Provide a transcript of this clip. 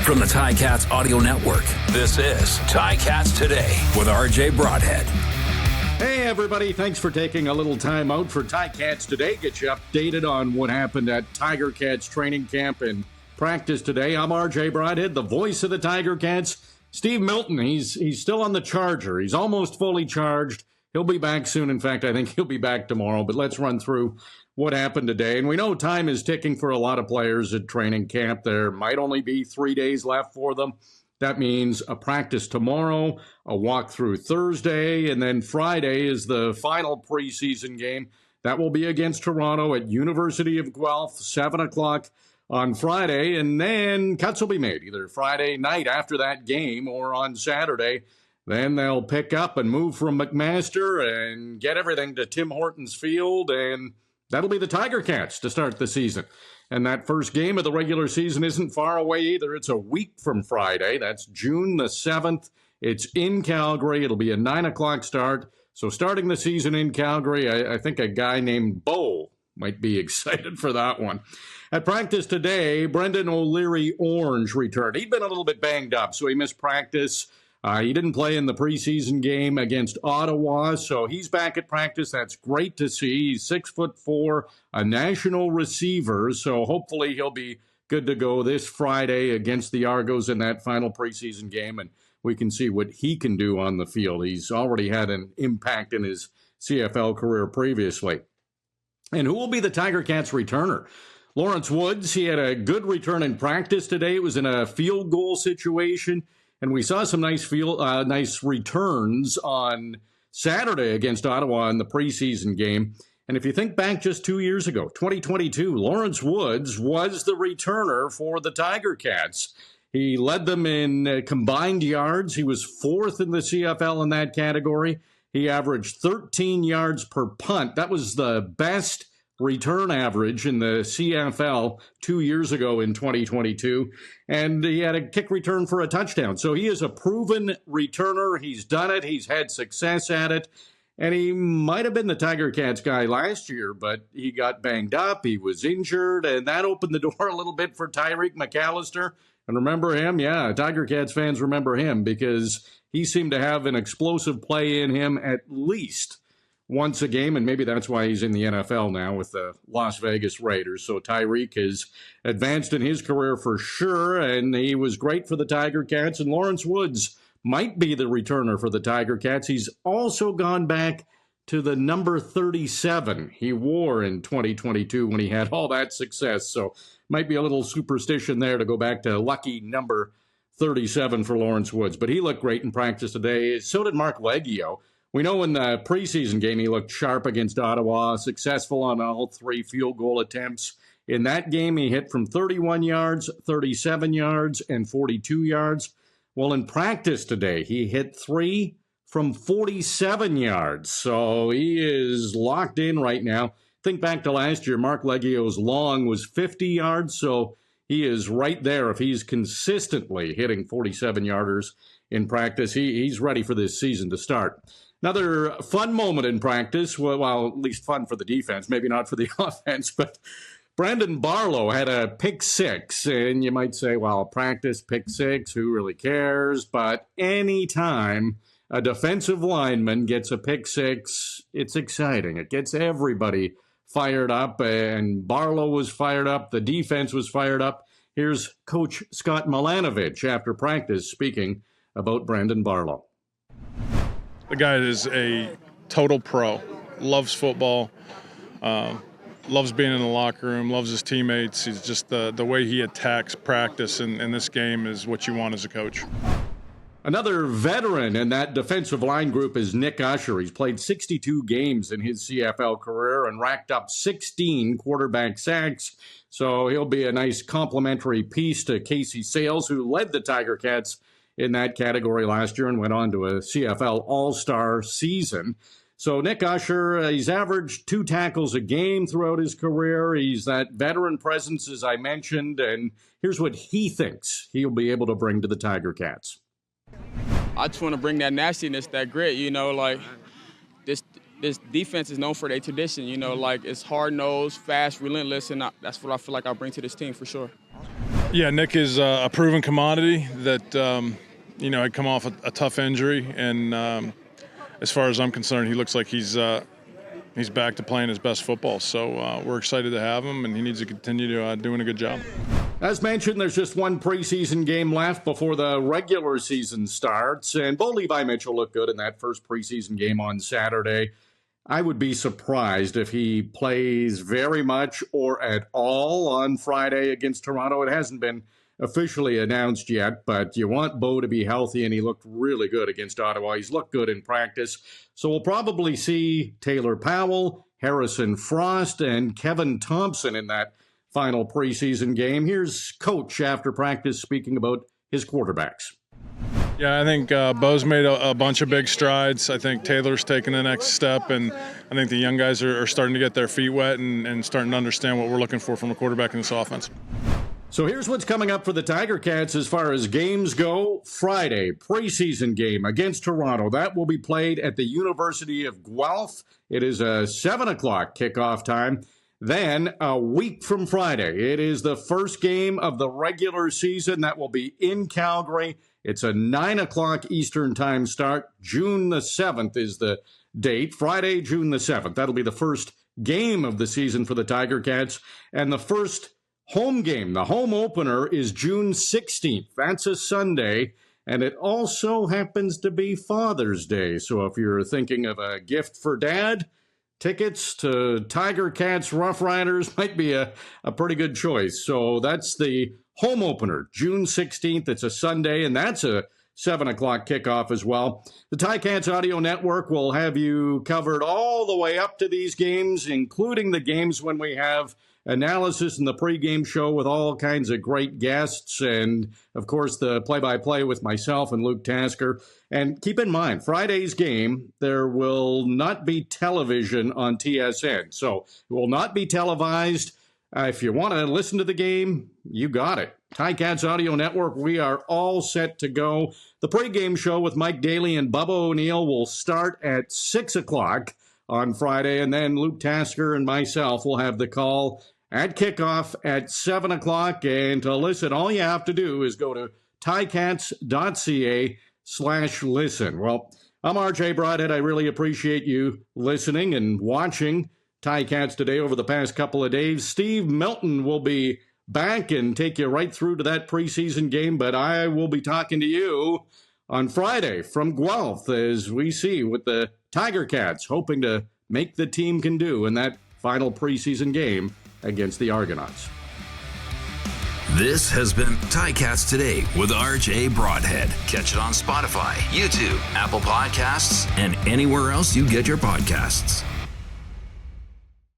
From the Ticats Audio Network, this is Ticats Today with RJ Broadhead. Hey everybody, thanks for taking a little time out for Ticats Today. Get you updated on what happened at Tiger Cats training camp and practice today. I'm RJ Broadhead, the voice of the Tiger Cats. Steve Milton, he's still on the charger. He's almost fully charged. He'll be back soon. In fact, I think he'll be back tomorrow. But let's run through what happened today. And we know time is ticking for a lot of players at training camp. There might only be 3 days left for them. That means a practice tomorrow, a walkthrough Thursday, and then Friday is the final preseason game. That will be against Toronto at University of Guelph, 7 o'clock on Friday. And then cuts will be made either Friday night after that game or on Saturday. Then they'll pick up and move from McMaster and get everything to Tim Hortons Field, and that'll be the Tiger Cats to start the season. And that first game of the regular season isn't far away either. It's a week from Friday. That's June the 7th. It's in Calgary. It'll be a 9 o'clock start. So starting the season in Calgary, I think a guy named Bo might be excited for that one. At practice today, Brendan O'Leary-Orange returned. He'd been a little bit banged up, so he missed practice. He didn't play in the preseason game against Ottawa, so he's back at practice. That's great to see. He's 6'4", a national receiver, so hopefully he'll be good to go this Friday against the Argos in that final preseason game, and we can see what he can do on the field. He's already had an impact in his CFL career previously. And who will be the Tiger Cats returner? Lawrence Woods, he had a good return in practice today. It was in a field goal situation. And we saw some nice returns on Saturday against Ottawa in the preseason game. And if you think back just 2 years ago, 2022, Lawrence Woods was the returner for the Tiger Cats. He led them in combined yards. He was fourth in the CFL in that category. He averaged 13 yards per punt. That was the best return average in the CFL 2 years ago in 2022, and he had a kick return for a touchdown. So he is a proven returner. He's done it. He's had success at it, and he might have been the Tiger Cats guy last year, but he got banged up. He was injured, and that opened the door a little bit for Tyreek McAllister. And remember him? Yeah, Tiger Cats fans remember him because he seemed to have an explosive play in him at least once a game, and maybe that's why he's in the NFL now with the Las Vegas Raiders. So Tyreek has advanced in his career for sure, and he was great for the Tiger Cats. And Lawrence Woods might be the returner for the Tiger Cats. He's also gone back to the number 37 he wore in 2022 when he had all that success. So might be a little superstition there to go back to lucky number 37 for Lawrence Woods. But he looked great in practice today. So did Mark Liegghio. We know in the preseason game he looked sharp against Ottawa, successful on all 3 field goal attempts. In that game, he hit from 31 yards, 37 yards, and 42 yards. Well, in practice today, he hit 3 from 47 yards. So he is locked in right now. Think back to last year, Mark Liegghio's long was 50 yards, so he is right there if he's consistently hitting 47-yarders in practice. He's ready for this season to start. Another fun moment in practice, well, at least fun for the defense, maybe not for the offense, but Brandon Barlow had a pick 6, and you might say, well, practice, pick 6, who really cares? But anytime a defensive lineman gets a pick 6, it's exciting. It gets everybody fired up, and Barlow was fired up. The defense was fired up. Here's Coach Scott Milanovich after practice speaking about Brandon Barlow. The guy is a total pro, loves football, loves being in the locker room, loves his teammates. He's just the way he attacks practice in this game is what you want as a coach. Another veteran in that defensive line group is Nick Usher. He's played 62 games in his CFL career and racked up 16 quarterback sacks. So he'll be a nice complimentary piece to Casey Sales, who led the Tiger Cats in that category last year and went on to a CFL All-Star season. So Nick Usher, he's averaged 2 tackles a game throughout his career. He's that veteran presence, as I mentioned, and here's what he thinks he'll be able to bring to the Tiger Cats. I just want to bring that nastiness, that grit, like this defense is known for their tradition, like it's hard-nosed, fast, relentless, and that's what I feel like I bring to this team for sure. Yeah, Nick is a proven commodity that, had come off a tough injury. And as far as I'm concerned, he looks like he's back to playing his best football. So we're excited to have him, and he needs to continue to doing a good job. As mentioned, there's just one preseason game left before the regular season starts. And Bo Levi Mitchell looked good in that first preseason game on Saturday. I would be surprised if he plays very much or at all on Friday against Toronto. It hasn't been officially announced yet, but you want Bo to be healthy, and he looked really good against Ottawa. He's looked good in practice. So we'll probably see Taylor Powell, Harrison Frost, and Kevin Thompson in that final preseason game. Here's Coach after practice speaking about his quarterbacks. Yeah, I think Bo's made a bunch of big strides. I think Taylor's taken the next step, and I think the young guys are starting to get their feet wet and starting to understand what we're looking for from a quarterback in this offense. So here's what's coming up for the Tiger Cats as far as games go. Friday, preseason game against Toronto. That will be played at the University of Guelph. It is a 7 o'clock kickoff time. Then, a week from Friday, it is the first game of the regular season. That will be in Calgary. It's a 9 o'clock Eastern time start. June the 7th is the date. Friday, June the 7th. That'll be the first game of the season for the Tiger Cats. And the first home game, the home opener, is June 16th. That's a Sunday. And it also happens to be Father's Day. So if you're thinking of a gift for Dad, tickets to Tiger Cats Rough Riders might be a pretty good choice. So that's the home opener, June 16th. It's a Sunday, and that's a 7 o'clock kickoff as well. The Ticats Audio Network will have you covered all the way up to these games, including the games when we have analysis in the pregame show with all kinds of great guests, and, of course, the play-by-play with myself and Luke Tasker. And keep in mind, Friday's game, there will not be television on TSN, so it will not be televised. If you want to listen to the game, you got it. Ticats Audio Network, we are all set to go. The pregame show with Mike Daly and Bubba O'Neill will start at 6 o'clock on Friday, and then Luke Tasker and myself will have the call at kickoff at 7 o'clock. And to listen, all you have to do is go to ticats.ca/listen. Well, I'm RJ Broadhead. I really appreciate you listening and watching Ticats today over the past couple of days. Steve Milton will be back and take you right through to that preseason game, but I will be talking to you on Friday from Guelph as we see what the Tiger Cats hoping to make the team can do in that final preseason game against the Argonauts. This has been Ticats Today with RJ Broadhead. Catch it on Spotify, YouTube, Apple Podcasts, and anywhere else you get your podcasts.